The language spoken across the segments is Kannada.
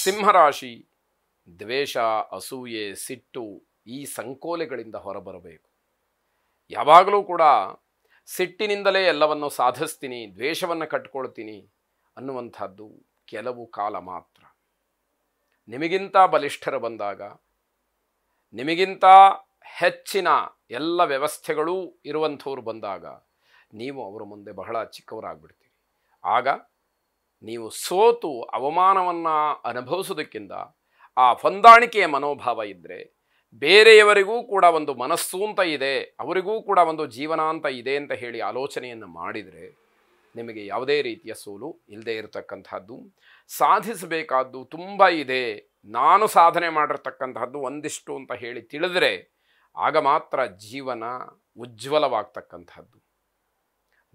ಸಿಂಹರಾಶಿ ದ್ವೇಷ, ಅಸೂಯೆ, ಸಿಟ್ಟು ಈ ಸಂಕೋಲೆಗಳಿಂದ ಹೊರಬರಬೇಕು. ಯಾವಾಗಲೂ ಕೂಡ ಸಿಟ್ಟಿನಿಂದಲೇ ಎಲ್ಲವನ್ನು ಸಾಧಿಸ್ತೀನಿ, ದ್ವೇಷವನ್ನು ಕಟ್ಕೊಳ್ತೀನಿ ಅನ್ನುವಂಥದ್ದು ಕೆಲವು ಕಾಲ ಮಾತ್ರ. ನಿಮಗಿಂತ ಬಲಿಷ್ಠರು ಬಂದಾಗ, ನಿಮಗಿಂತ ಹೆಚ್ಚಿನ ಎಲ್ಲ ವ್ಯವಸ್ಥೆಗಳೂ ಇರುವಂಥವ್ರು ಬಂದಾಗ ನೀವು ಅವರ ಮುಂದೆ ಬಹಳ ಚಿಕ್ಕವರಾಗ್ಬಿಡ್ತೀರಿ. ಆಗ ನೀವು ಸೋತು ಅವಮಾನವನ್ನು ಅನುಭವಿಸೋದಕ್ಕಿಂತ ಆ ಹೊಂದಾಣಿಕೆಯ ಮನೋಭಾವ ಇದ್ದರೆ, ಬೇರೆಯವರಿಗೂ ಕೂಡ ಒಂದು ಮನಸ್ಸು ಅಂತ ಇದೆ, ಅವರಿಗೂ ಕೂಡ ಒಂದು ಜೀವನ ಅಂತ ಇದೆ ಅಂತ ಹೇಳಿ ಆಲೋಚನೆಯನ್ನು ಮಾಡಿದರೆ ನಿಮಗೆ ಯಾವುದೇ ರೀತಿಯ ಸೋಲು ಇಲ್ಲದೆ ಇರತಕ್ಕಂಥದ್ದು. ಸಾಧಿಸಬೇಕಾದ್ದು ತುಂಬ ಇದೆ, ನಾನು ಸಾಧನೆ ಮಾಡಿರ್ತಕ್ಕಂಥದ್ದು ಒಂದಿಷ್ಟು ಅಂತ ಹೇಳಿ ತಿಳಿದರೆ ಆಗ ಮಾತ್ರ ಜೀವನ ಉಜ್ವಲವಾಗ್ತಕ್ಕಂಥದ್ದು.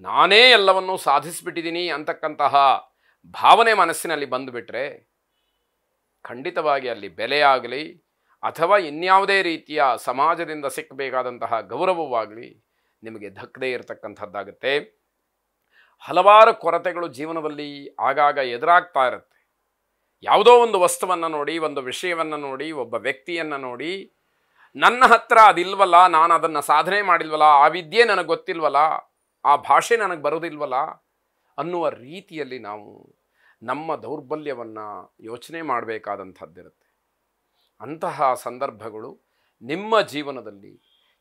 ನಾನೇ ಎಲ್ಲವನ್ನೂ ಸಾಧಿಸಿಬಿಟ್ಟಿದ್ದೀನಿ ಅಂತಕ್ಕಂತಹ ಭಾವನೆ ಮನಸ್ಸಿನಲ್ಲಿ ಬಂದುಬಿಟ್ರೆ ಖಂಡಿತವಾಗಿ ಅಲ್ಲಿ ಬೆಲೆಯಾಗಲಿ ಅಥವಾ ಇನ್ಯಾವುದೇ ರೀತಿಯ ಸಮಾಜದಿಂದ ಸಿಕ್ಕಬೇಕಾದಂತಹ ಗೌರವವಾಗಲಿ ನಿಮಗೆ ದಕ್ಕದೇ ಇರತಕ್ಕಂಥದ್ದಾಗುತ್ತೆ. ಹಲವಾರು ಕೊರತೆಗಳು ಜೀವನದಲ್ಲಿ ಆಗಾಗ ಎದುರಾಗ್ತಾ ಇರುತ್ತೆ. ಯಾವುದೋ ಒಂದು ವಸ್ತುವನ್ನು ನೋಡಿ, ಒಂದು ವಿಷಯವನ್ನು ನೋಡಿ, ಒಬ್ಬ ವ್ಯಕ್ತಿಯನ್ನು ನೋಡಿ, ನನ್ನ ಹತ್ರ ಅದಿಲ್ವಲ್ಲ, ನಾನು ಅದನ್ನು ಸಾಧನೆ ಮಾಡಿಲ್ವಲ್ಲ, ಆ ವಿದ್ಯೆ ನನಗೆ ಗೊತ್ತಿಲ್ವಲ್ಲ, ಆ ಭಾಷೆ ನನಗೆ ಬರೋದಿಲ್ವಲ್ಲ ಅನ್ನುವ ರೀತಿಯಲ್ಲಿ ನಾವು ನಮ್ಮ ದೌರ್ಬಲ್ಯವನ್ನು ಯೋಚನೆ ಮಾಡಬೇಕಾದಂಥದ್ದಿರುತ್ತೆ. ಅಂತಹ ಸಂದರ್ಭಗಳು ನಿಮ್ಮ ಜೀವನದಲ್ಲಿ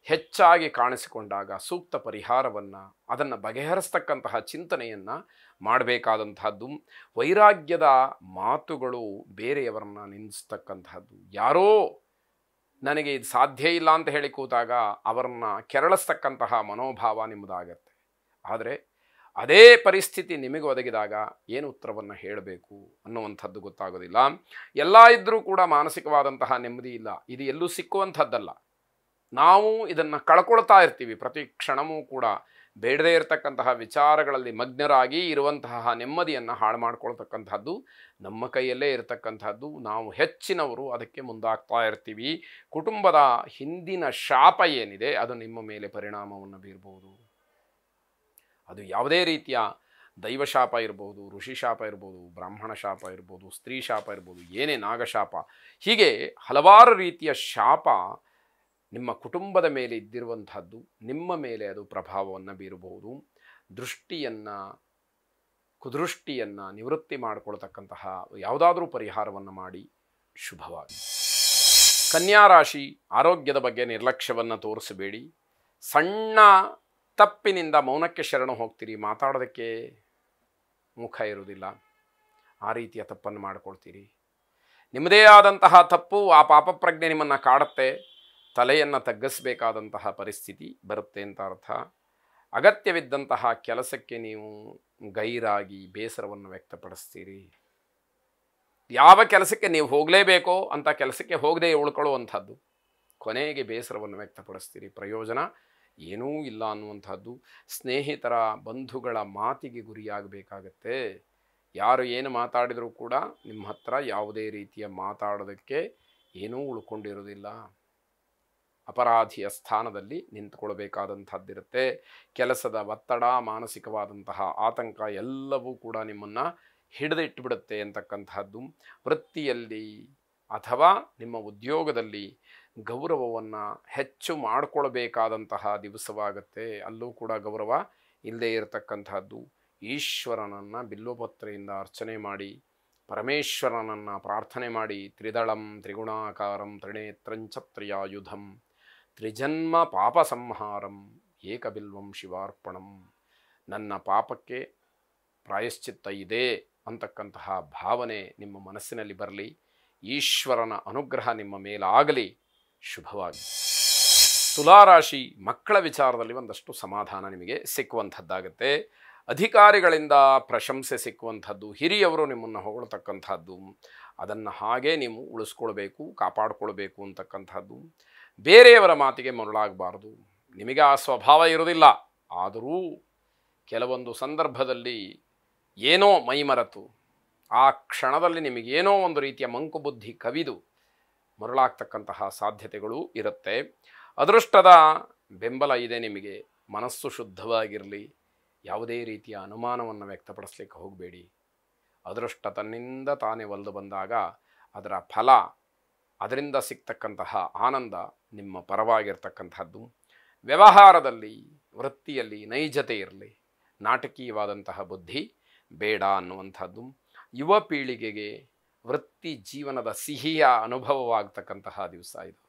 ಹೆಚ್ಚಾಗಿ ಕಾಣಿಸಿಕೊಂಡಾಗ ಸೂಕ್ತ ಪರಿಹಾರವನ್ನು, ಅದನ್ನು ಬಗೆಹರಿಸ್ತಕ್ಕಂತಹ ಚಿಂತನೆಯನ್ನು ಮಾಡಬೇಕಾದಂತಹದ್ದು. ವೈರಾಗ್ಯದ ಮಾತುಗಳು ಬೇರೆಯವರನ್ನು ನಿಂದಿಸ್ತಕ್ಕಂತಹದ್ದು. ಯಾರೋ ನನಗೆ ಇದು ಸಾಧ್ಯ ಇಲ್ಲ ಅಂತ ಹೇಳಿ ಕೂತಾಗ ಅವರನ್ನು ಕೆರಳಿಸ್ತಕ್ಕಂತಹ ಮನೋಭಾವ ನಿಮ್ಮದಾಗತ್ತೆ. ಆದರೆ ಅದೇ ಪರಿಸ್ಥಿತಿ ನಿಮಗೆ ಒದಗಿದಾಗ ಏನು ಉತ್ತರವನ್ನು ಹೇಳಬೇಕು ಅನ್ನುವಂಥದ್ದು ಗೊತ್ತಾಗೋದಿಲ್ಲ. ಎಲ್ಲ ಇದ್ದರೂ ಕೂಡ ಮಾನಸಿಕವಾದಂತಹ ನೆಮ್ಮದಿ ಇಲ್ಲ. ಇದು ಎಲ್ಲೂ ಸಿಕ್ಕುವಂಥದ್ದಲ್ಲ. ನಾವು ಇದನ್ನು ಕಳ್ಕೊಳ್ತಾ ಇರ್ತೀವಿ. ಪ್ರತಿ ಕ್ಷಣವೂ ಕೂಡ ಬೇಡದೇ ಇರತಕ್ಕಂತಹ ವಿಚಾರಗಳಲ್ಲಿ ಮಗ್ನರಾಗಿ ಇರುವಂತಹ ನೆಮ್ಮದಿಯನ್ನು ಹಾಳು ಮಾಡ್ಕೊಳ್ತಕ್ಕಂಥದ್ದು ನಮ್ಮ ಕೈಯಲ್ಲೇ ಇರತಕ್ಕಂಥದ್ದು. ನಾವು ಹೆಚ್ಚಿನವರು ಅದಕ್ಕೆ ಮುಂದಾಗ್ತಾ ಇರ್ತೀವಿ. ಕುಟುಂಬದ ಹಿಂದಿನ ಶಾಪ ಏನಿದೆ ಅದು ನಿಮ್ಮ ಮೇಲೆ ಪರಿಣಾಮವನ್ನು ಬೀರ್ಬೋದು. ಅದು ಯಾವುದೇ ರೀತಿಯ ದೈವಶಾಪ ಇರ್ಬೋದು, ಋಷಿ ಶಾಪ ಇರ್ಬೋದು, ಬ್ರಾಹ್ಮಣ ಶಾಪ ಇರ್ಬೋದು, ಸ್ತ್ರೀ ಶಾಪ ಇರ್ಬೋದು, ಏನೇ ನಾಗಶಾಪ, ಹೀಗೆ ಹಲವಾರು ರೀತಿಯ ಶಾಪ ನಿಮ್ಮ ಕುಟುಂಬದ ಮೇಲೆ ಇದ್ದಿರುವಂಥದ್ದು ನಿಮ್ಮ ಮೇಲೆ ಅದು ಪ್ರಭಾವವನ್ನು ಬೀರಬಹುದು. ದೃಷ್ಟಿಯನ್ನು, ಕುದೃಷ್ಟಿಯನ್ನು ನಿವೃತ್ತಿ ಮಾಡಿಕೊಳ್ತಕ್ಕಂತಹ ಯಾವುದಾದ್ರೂ ಪರಿಹಾರವನ್ನು ಮಾಡಿ ಶುಭವಾಗಿ. ಕನ್ಯಾ ರಾಶಿ ಆರೋಗ್ಯದ ಬಗ್ಗೆ ನಿರ್ಲಕ್ಷ್ಯವನ್ನು ತೋರಿಸಬೇಡಿ. ಸಣ್ಣ ತಪ್ಪಿನಿಂದ ಮೌನಕ್ಕೆ ಶರಣು ಹೋಗ್ತೀರಿ, ಮಾತಾಡೋದಕ್ಕೆ ಮುಖ ಇರುವುದಿಲ್ಲ, ಆ ರೀತಿಯ ತಪ್ಪನ್ನು ಮಾಡಿಕೊಳ್ತೀರಿ. ನಿಮ್ಮದೇ ಆದಂತಹ ತಪ್ಪು, ಆ ಪಾಪ ಪ್ರಜ್ಞೆ ನಿಮ್ಮನ್ನು ಕಾಡುತ್ತೆ, ತಲೆಯನ್ನು ತಗ್ಗಿಸಬೇಕಾದಂತಹ ಪರಿಸ್ಥಿತಿ ಬರುತ್ತೆ ಅಂತ ಅರ್ಥ. ಅಗತ್ಯವಿದ್ದಂತಹ ಕೆಲಸಕ್ಕೆ ನೀವು ಗೈರಾಗಿ ಬೇಸರವನ್ನು ವ್ಯಕ್ತಪಡಿಸ್ತೀರಿ. ಯಾವ ಕೆಲಸಕ್ಕೆ ನೀವು ಹೋಗಲೇಬೇಕೋ ಅಂಥ ಕೆಲಸಕ್ಕೆ ಹೋಗದೆ ಉಳ್ಕೊಳ್ಳುವಂಥದ್ದು, ಕೊನೆಗೆ ಬೇಸರವನ್ನು ವ್ಯಕ್ತಪಡಿಸ್ತೀರಿ. ಪ್ರಯೋಜನ ಏನೂ ಇಲ್ಲ ಅನ್ನುವಂಥದ್ದು. ಸ್ನೇಹಿತರ, ಬಂಧುಗಳ ಮಾತಿಗೆ ಗುರಿಯಾಗಬೇಕಾಗತ್ತೆ. ಯಾರು ಏನು ಮಾತಾಡಿದರೂ ಕೂಡ ನಿಮ್ಮ ಹತ್ರ ಯಾವುದೇ ರೀತಿಯ ಮಾತಾಡೋದಕ್ಕೆ ಏನೂ ಉಳ್ಕೊಂಡಿರೋದಿಲ್ಲ. ಅಪರಾಧಿಯ ಸ್ಥಾನದಲ್ಲಿ ನಿಂತುಕೊಳ್ಬೇಕಾದಂಥದ್ದಿರುತ್ತೆ. ಕೆಲಸದ ಒತ್ತಡ, ಮಾನಸಿಕವಾದಂತಹ ಆತಂಕ ಎಲ್ಲವೂ ಕೂಡ ನಿಮ್ಮನ್ನು ಹಿಡಿದಿಟ್ಟುಬಿಡುತ್ತೆ ಅಂತಕ್ಕಂಥದ್ದು. ವೃತ್ತಿಯಲ್ಲಿ ಅಥವಾ ನಿಮ್ಮ ಉದ್ಯೋಗದಲ್ಲಿ ಗೌರವವನ್ನು ಹೆಚ್ಚು ಮಾಡಿಕೊಳ್ಬೇಕಾದಂತಹ ದಿವಸವಾಗುತ್ತೆ. ಅಲ್ಲೂ ಕೂಡ ಗೌರವ ಇಲ್ಲದೆ ಇರತಕ್ಕಂಥದ್ದು. ಈಶ್ವರನನ್ನು ಬಿಲ್ವಪತ್ರೆಯಿಂದ ಅರ್ಚನೆ ಮಾಡಿ, ಪರಮೇಶ್ವರನನ್ನು ಪ್ರಾರ್ಥನೆ ಮಾಡಿ, ತ್ರಿದಳಂ ತ್ರಿಗುಣಾಕಾರಂ ತ್ರಿನೇತ್ರಂಚ ತ್ರಿಯಾಯುಧಂ ತ್ರಿಜನ್ಮ ಪಾಪ ಸಂಹಾರಂ ಏಕಬಿಲ್ವಂ ಶಿವಾರ್ಪಣಂ. ನನ್ನ ಪಾಪಕ್ಕೆ ಪ್ರಾಯಶ್ಚಿತ್ತ ಇದೆ ಅಂತಕ್ಕಂತಹ ಭಾವನೆ ನಿಮ್ಮ ಮನಸ್ಸಿನಲ್ಲಿ ಬರಲಿ. ಈಶ್ವರನ ಅನುಗ್ರಹ ನಿಮ್ಮ ಮೇಲಾಗಲಿ. ಶುಭವಾಗಿ. ತುಲಾರಾಶಿ ಮಕ್ಕಳ ವಿಚಾರದಲ್ಲಿ ಒಂದಷ್ಟು ಸಮಾಧಾನ ನಿಮಗೆ ಸಿಕ್ಕುವಂಥದ್ದಾಗುತ್ತೆ. ಅಧಿಕಾರಿಗಳಿಂದ ಪ್ರಶಂಸೆ ಸಿಕ್ಕುವಂಥದ್ದು, ಹಿರಿಯವರು ನಿಮ್ಮನ್ನು ಹೊಗಳ್ತಕ್ಕಂಥದ್ದು, ಅದನ್ನು ಹಾಗೇ ನೀವು ಉಳಿಸ್ಕೊಳ್ಬೇಕು, ಕಾಪಾಡಿಕೊಳ್ಬೇಕು ಅಂತಕ್ಕಂಥದ್ದು. ಬೇರೆಯವರ ಮಾತಿಗೆ ಮರುಳಾಗಬಾರ್ದು. ನಿಮಗೆ ಆ ಸ್ವಭಾವ ಇರೋದಿಲ್ಲ, ಆದರೂ ಕೆಲವೊಂದು ಸಂದರ್ಭದಲ್ಲಿ ಏನೋ ಮೈಮರೆತು ಆ ಕ್ಷಣದಲ್ಲಿ ನಿಮಗೇನೋ ಒಂದು ರೀತಿಯ ಮಂಕುಬುದ್ಧಿ ಕವಿದು ಮರುಳಾಗ್ತಕ್ಕಂತಹ ಸಾಧ್ಯತೆಗಳು ಇರುತ್ತೆ. ಅದೃಷ್ಟದ ಬೆಂಬಲ ಇದೆ ನಿಮಗೆ. ಮನಸ್ಸು ಶುದ್ಧವಾಗಿರಲಿ. ಯಾವುದೇ ರೀತಿಯ ಅನುಮಾನವನ್ನು ವ್ಯಕ್ತಪಡಿಸ್ಲಿಕ್ಕೆ ಹೋಗಬೇಡಿ. ಅದೃಷ್ಟ ತನ್ನಿಂದ ತಾನೇ ಒಲಿದು ಬಂದಾಗ ಅದರ ಫಲ, ಅದರಿಂದ ಸಿಗ್ತಕ್ಕಂತಹ ಆನಂದ ನಿಮ್ಮ ಪರವಾಗಿರ್ತಕ್ಕಂಥದ್ದು. ವ್ಯವಹಾರದಲ್ಲಿ, ವೃತ್ತಿಯಲ್ಲಿ ನೈಜತೆ ಇರಲಿ, ನಾಟಕೀಯವಾದಂತಹ ಬುದ್ಧಿ ಬೇಡ ಅನ್ನುವಂಥದ್ದು. ಯುವ ಪೀಳಿಗೆಗೆ ವೃತ್ತಿ ಜೀವನದ ಸಿಹಿಯ ಅನುಭವವಾಗ್ತಕ್ಕಂತಹ ದಿವಸ ಇದು.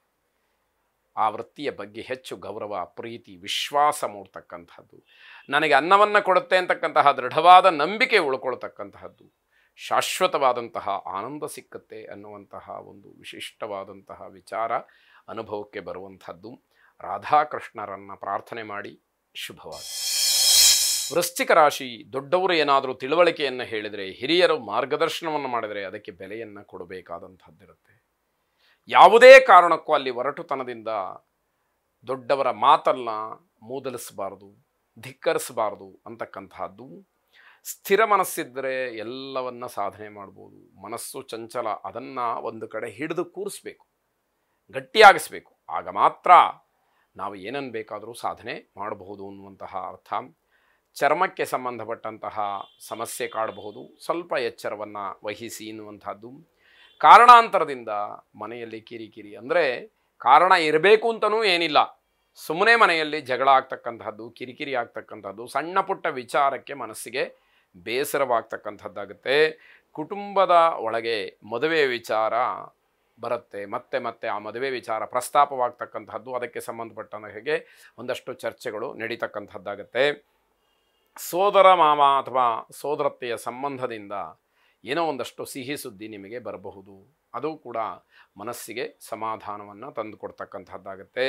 ಆ ವೃತ್ತಿಯ ಬಗ್ಗೆ ಹೆಚ್ಚು ಗೌರವ, ಪ್ರೀತಿ, ವಿಶ್ವಾಸ ಮೂಡ್ತಕ್ಕಂಥದ್ದು, ನನಗೆ ಅನ್ನವನ್ನು ಕೊಡುತ್ತೆ ಅಂತಕ್ಕಂತಹ ದೃಢವಾದ ನಂಬಿಕೆ ಉಳ್ಕೊಳ್ತಕ್ಕಂತಹದ್ದು, ಶಾಶ್ವತವಾದಂತಹ ಆನಂದ ಸಿಕ್ಕತ್ತೆ ಅನ್ನುವಂತಹ ಒಂದು ವಿಶಿಷ್ಟವಾದಂತಹ ವಿಚಾರ ಅನುಭವಕ್ಕೆ ಬರುವಂಥದ್ದು. ರಾಧಾಕೃಷ್ಣರನ್ನು ಪ್ರಾರ್ಥನೆ ಮಾಡಿ ಶುಭವಾಗಿ. ವೃಶ್ಚಿಕ ರಾಶಿ, ದೊಡ್ಡವರು ಏನಾದರೂ ತಿಳುವಳಿಕೆಯನ್ನು ಹೇಳಿದರೆ, ಹಿರಿಯರು ಮಾರ್ಗದರ್ಶನವನ್ನು ಮಾಡಿದರೆ ಅದಕ್ಕೆ ಬೆಲೆಯನ್ನು ಕೊಡಬೇಕಾದಂಥದ್ದಿರುತ್ತೆ. ಯಾವುದೇ ಕಾರಣಕ್ಕೂ ಅಲ್ಲಿ ಒರಟುತನದಿಂದ ದೊಡ್ಡವರ ಮಾತನ್ನು ಮೂದಲಿಸಬಾರ್ದು, ಧಿಕ್ಕರಿಸಬಾರ್ದು ಅಂತಕ್ಕಂತಹದ್ದು. ಸ್ಥಿರ ಮನಸ್ಸಿದ್ದರೆ ಎಲ್ಲವನ್ನ ಸಾಧನೆ ಮಾಡ್ಬೋದು. ಮನಸ್ಸು ಚಂಚಲ, ಅದನ್ನು ಒಂದು ಕಡೆ ಹಿಡಿದು ಕೂರಿಸ್ಬೇಕು, ಗಟ್ಟಿಯಾಗಿಸ್ಬೇಕು. ಆಗ ಮಾತ್ರ ನಾವು ಏನನ್ನು ಬೇಕಾದರೂ ಸಾಧನೆ ಮಾಡಬಹುದು ಅನ್ನುವಂತಹ ಅರ್ಥ. ಚರ್ಮಕ್ಕೆ ಸಂಬಂಧಪಟ್ಟಂತಹ ಸಮಸ್ಯೆ ಕಾಡಬಹುದು, ಸ್ವಲ್ಪ ಎಚ್ಚರವನ್ನು ವಹಿಸಿ ಎನ್ನುವಂಥದ್ದು. ಕಾರಣಾಂತರದಿಂದ ಮನೆಯಲ್ಲಿ ಕಿರಿಕಿರಿ, ಅಂದರೆ ಕಾರಣ ಇರಬೇಕು ಅಂತಲೂ ಏನಿಲ್ಲ, ಸುಮ್ಮನೆ ಮನೆಯಲ್ಲಿ ಜಗಳ ಆಗ್ತಕ್ಕಂಥದ್ದು, ಕಿರಿಕಿರಿ ಆಗ್ತಕ್ಕಂಥದ್ದು, ಸಣ್ಣ ಪುಟ್ಟ ವಿಚಾರಕ್ಕೆ ಮನಸ್ಸಿಗೆ ಬೇಸರವಾಗ್ತಕ್ಕಂಥದ್ದಾಗುತ್ತೆ. ಕುಟುಂಬದ ಒಳಗೆ ಮದುವೆ ವಿಚಾರ ಬರುತ್ತೆ, ಮತ್ತೆ ಮತ್ತೆ ಆ ಮದುವೆ ವಿಚಾರ ಪ್ರಸ್ತಾಪವಾಗ್ತಕ್ಕಂಥದ್ದು, ಅದಕ್ಕೆ ಸಂಬಂಧಪಟ್ಟ ಹಾಗೆ ಒಂದಷ್ಟು ಚರ್ಚೆಗಳು ನಡೀತಕ್ಕಂಥದ್ದಾಗುತ್ತೆ. ಸೋದರ ಮಾವ ಅಥವಾ ಸೋದರತ್ತೆಯ ಸಂಬಂಧದಿಂದ ಏನೋ ಒಂದಷ್ಟು ಸಿಹಿ ಸುದ್ದಿ ನಿಮಗೆ ಬರಬಹುದು. ಅದು ಕೂಡ ಮನಸ್ಸಿಗೆ ಸಮಾಧಾನವನ್ನು ತಂದುಕೊಡ್ತಕ್ಕಂಥದ್ದಾಗುತ್ತೆ.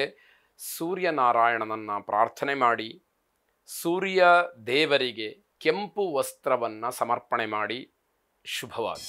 ಸೂರ್ಯನಾರಾಯಣನನ್ನು ಪ್ರಾರ್ಥನೆ ಮಾಡಿ, ಸೂರ್ಯ ದೇವರಿಗೆ ಕೆಂಪು ವಸ್ತ್ರವನ್ನು ಸಮರ್ಪಣೆ ಮಾಡಿ ಶುಭವಾಗಿ.